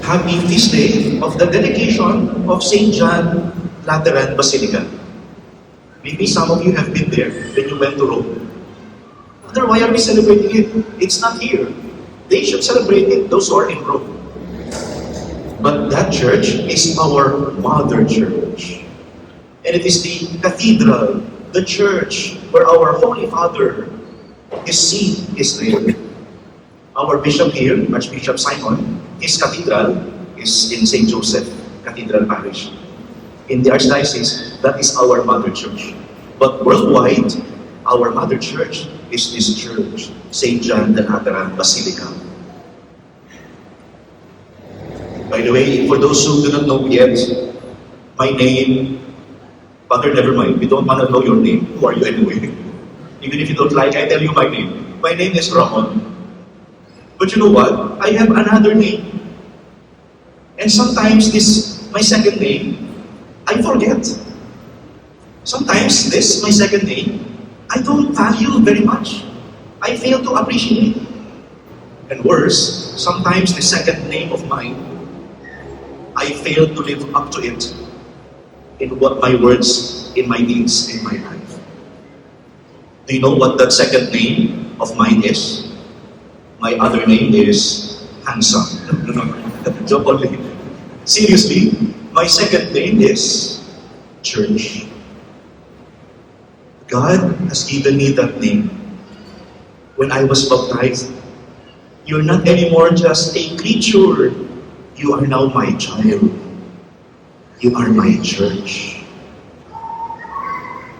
Happy feast day of the dedication of St. John Lateran Basilica. Maybe some of you have been there when you went to Rome. Father, why are we celebrating it? It's not here. They should celebrate it, those who are in Rome. But that church is our mother church. And it is the cathedral, the church, where our Holy Father, his seat is there. Our bishop here, Archbishop Simon, his cathedral is in St. Joseph Cathedral Parish. In the Archdiocese, that is our mother church. But worldwide, our mother church is this church, St. John the Lateran Basilica. By the way, for those who do not know yet, my name, Father, never mind, we don't want to know your name. Who are you anyway? Even if you don't like, I tell you my name. My name is Ramon. But you know what? I have another name. And sometimes my second name, I forget. Sometimes my second name, I don't value very much. I fail to appreciate. And worse, sometimes the second name of mine, I fail to live up to it in what my words, in my deeds, in my life. Do you know what that second name of mine is? My other name is handsome. Joke only. Seriously, my second name is church. God has given me that name. When I was baptized, you're not anymore just a creature. You are now my child. You are my church.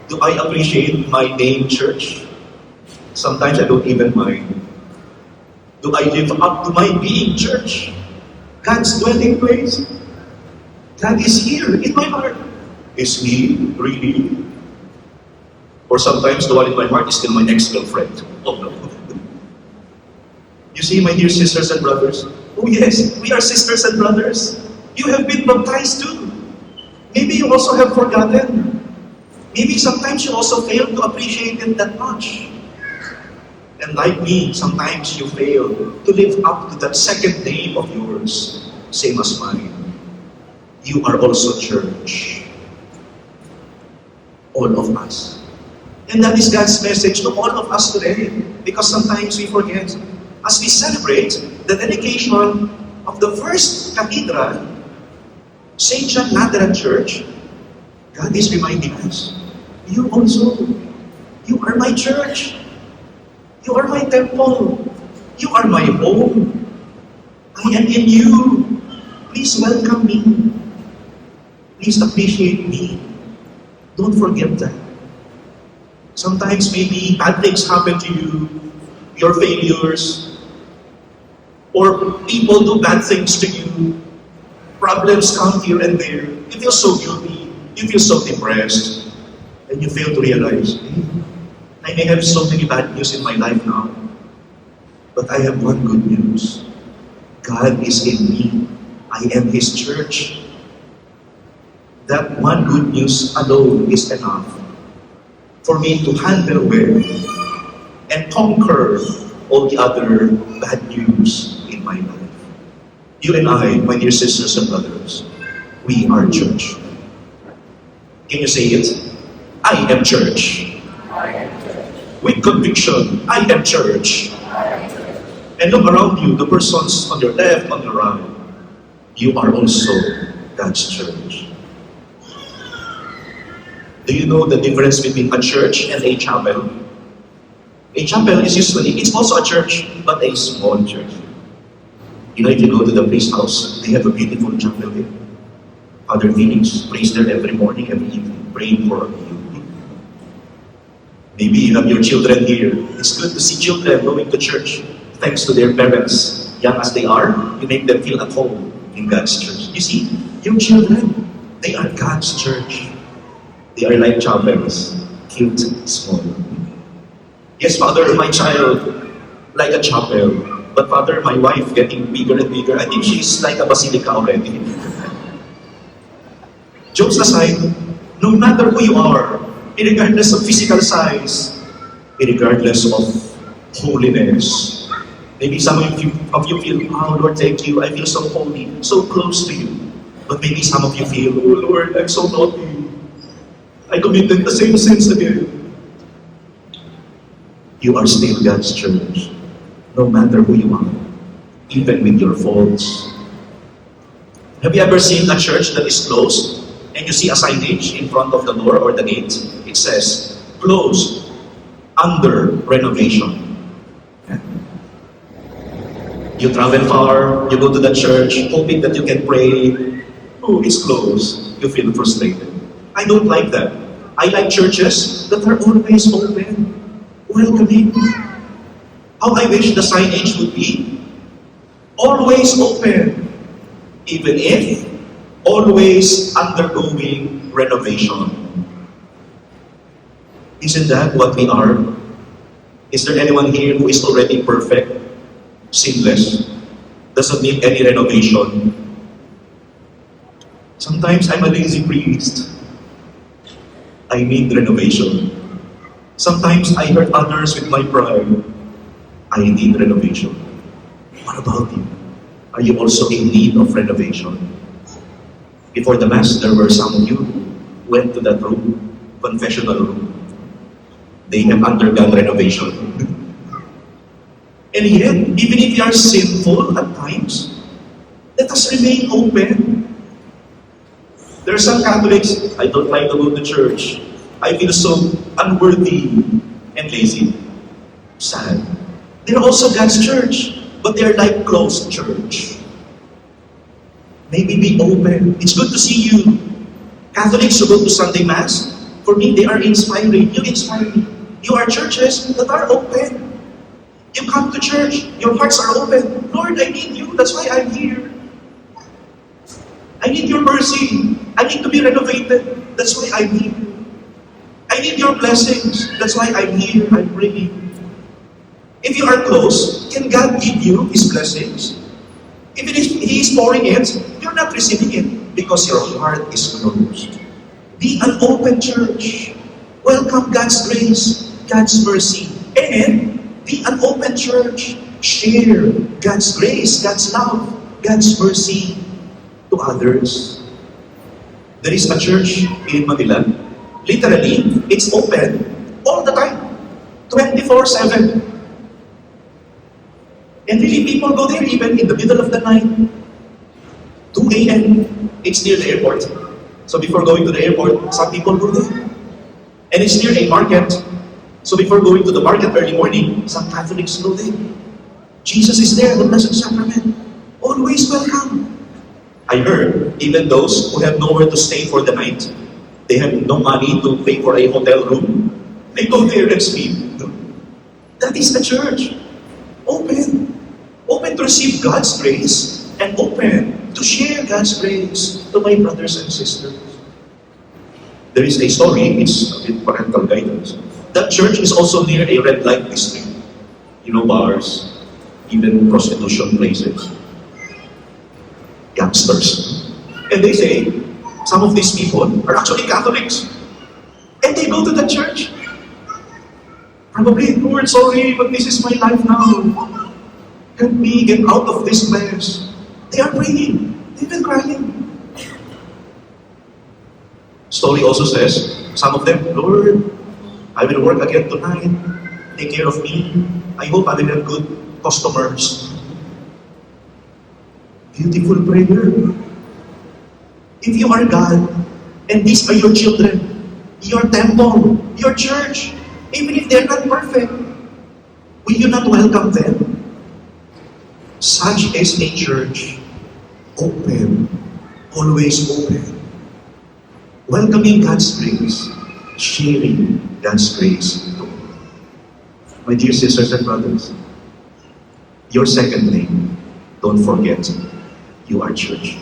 Do I appreciate my name, church? Sometimes I don't even mind. Do I live up to my being, church? God's dwelling place. God is here in my heart. Is He really? Or sometimes the one in my heart is still my ex-girlfriend. Oh no. You see, my dear sisters and brothers, oh yes, we are sisters and brothers. You have been baptized too. Maybe you also have forgotten. Maybe sometimes you also fail to appreciate it that much. And like me, sometimes you fail to live up to that second name of yours, same as mine. You are also church. All of us. And that is God's message to all of us today. Because sometimes we forget. As we celebrate the dedication of the first cathedral, St. John Lateran Church, God is reminding us, you also, you are my church. You are my temple. You are my home. I am in you. Please welcome me. Please appreciate me. Don't forget that. Sometimes maybe bad things happen to you, your failures, or people do bad things to you. Problems come here and there. You feel so guilty. You feel so depressed. And you fail to realize, I may have so many bad news in my life now, but I have one good news. God is in me. I am His church. That one good news alone is enough for me to handle well and conquer all the other bad news in my life. You and I, my dear sisters and brothers, we are church. Can you say it? I am church. With conviction, I am church. And look around you, the persons on your left, on your right, you are also God's church. Do you know the difference between a church and a chapel? A chapel is usually, it's also a church, but a small church. You know, if you go to the priest's house, they have a beautiful chapel there. Father Phoenix prays there every morning, every evening, praying for you. Maybe you have your children here. It's good to see children going to church thanks to their parents. Young as they are, you make them feel at home in God's church. You see, your children, they are God's church. They are like chapels, cute, small. Yes, Father, my child, like a chapel. But Father, my wife getting bigger and bigger. I think she's like a basilica already. Jokes aside, no matter who you are, regardless of physical size, regardless of holiness, Maybe some of you feel, oh Lord, thank you. I feel so holy, so close to you. But maybe some of you feel, oh Lord, I'm so naughty. I committed the same sins again. You are still God's church, no matter who you are, even with your faults. Have you ever seen a church that is closed and you see a signage in front of the door or the gate? It says, closed, under renovation. You travel far, you go to the church, hoping that you can pray. Oh, it's closed. You feel frustrated. I don't like that. I like churches that are always open, welcoming. How I wish the signage would be always open, even if always undergoing renovation. Isn't that what we are? Is there anyone here who is already perfect, sinless, doesn't need any renovation? Sometimes I'm a lazy priest. I need renovation. Sometimes I hurt others with my pride. I need renovation. What about you? Are you also in need of renovation? Before the Mass, there were some of you who went to that room, confessional room. They have undergone renovation. And yet, even if you are sinful at times, let us remain open. There are some Catholics, I don't like to go to church. I feel so unworthy and lazy. Sad. They're also God's church, but they're like closed church. Maybe be open. It's good to see you. Catholics who go to Sunday Mass, for me, they are inspiring. You inspire me. You are churches that are open. You come to church, your hearts are open. Lord, I need you. That's why I'm here. I need your mercy. I need to be renovated. That's why I'm here. I need your blessings. That's why I'm here. I'm praying. If you are close, can God give you His blessings? Even if He is pouring it, you're not receiving it because your heart is closed. Be an open church. Welcome God's grace, God's mercy, and be an open church. Share God's grace, God's love, God's mercy to others. There is a church in Manila. Literally, it's open all the time, 24/7. And really, people go there even in the middle of the night, 2 a.m. It's near the airport. So before going to the airport, some people go there. And it's near a market. So before going to the market early morning, some Catholics go there. Jesus is there, the Blessed Sacrament. Always welcome. I heard, even those who have nowhere to stay for the night, they have no money to pay for a hotel room, they go there and sleep. That is the church. Open. Open to receive God's grace and open to share God's grace to my brothers and sisters. There is a story, it's a bit parental guidance. That church is also near a red light district. You know, bars, even prostitution places, gangsters. And they say, some of these people are actually Catholics. And they go to the church. Probably, Lord, sorry, but this is my life now. Help me get out of this mess. They are praying. They've been crying. Story also says, some of them, Lord, I will work again tonight. Take care of me. I hope I will have good customers. Beautiful prayer. If you are God, and these are your children, your temple, your church, even if they're not perfect, will you not welcome them? Such is a church, open, always open, welcoming God's grace, sharing God's grace. My dear sisters and brothers, your second name, don't forget, you are church.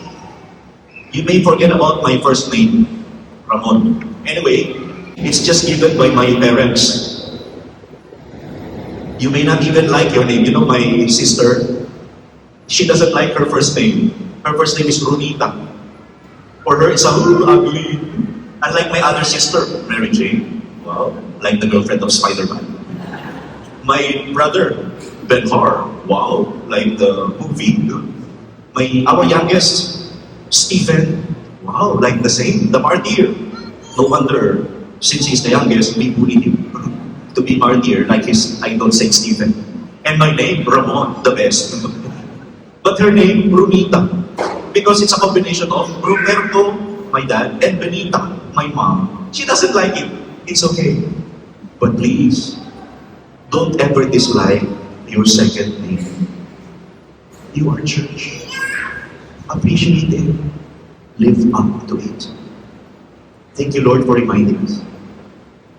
You may forget about my first name, Ramon. Anyway, it's just given by my parents. You may not even like your name. You know, my sister, she doesn't like her first name. Her first name is Ronita. For her, it's a little ugly. Unlike my other sister, Mary Jane. Wow, like the girlfriend of Spider-Man. My brother, Ben-Hur, wow, like the movie. Our youngest, Stephen, wow, like the same, the martyr. No wonder, since he's the youngest, we bullied him to be martyr like his idol Saint Stephen. And my name, Ramon, the best. But her name, Brunita, because it's a combination of Roberto, my dad, and Benita, my mom. She doesn't like it. It's okay. But please, don't ever dislike your second name. You are church. Appreciate it. Live up to it. Thank you, Lord, for reminding us.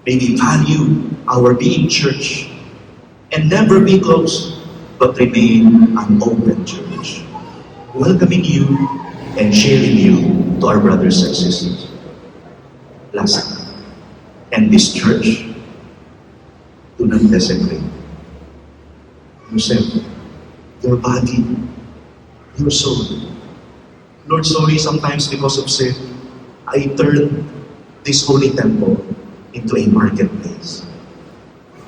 May we value our being church and never be closed, but remain an open church, welcoming you and sharing you to our brothers and sisters. Last, and this church, do not desecrate yourself, your body, your soul. Lord, sorry sometimes because of sin, I turned this holy temple into a marketplace.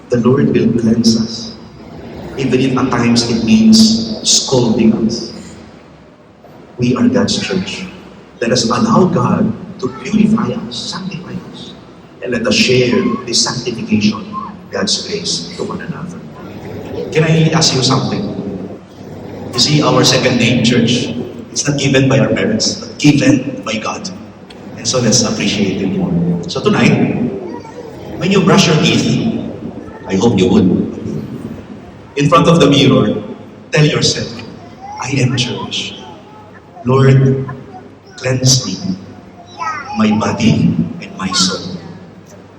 The Lord will cleanse us, even if at times it means scolding us. We are God's church. Let us allow God to purify us, sanctify us, and let us share this sanctification, God's grace, to one another. Can I ask you something? You see, our second name, church, it's not given by our parents, but given by God. And so let's appreciate it more. So tonight, when you brush your teeth, I hope you would, in front of the mirror, tell yourself, I am church. Lord, cleanse me, my body and my soul.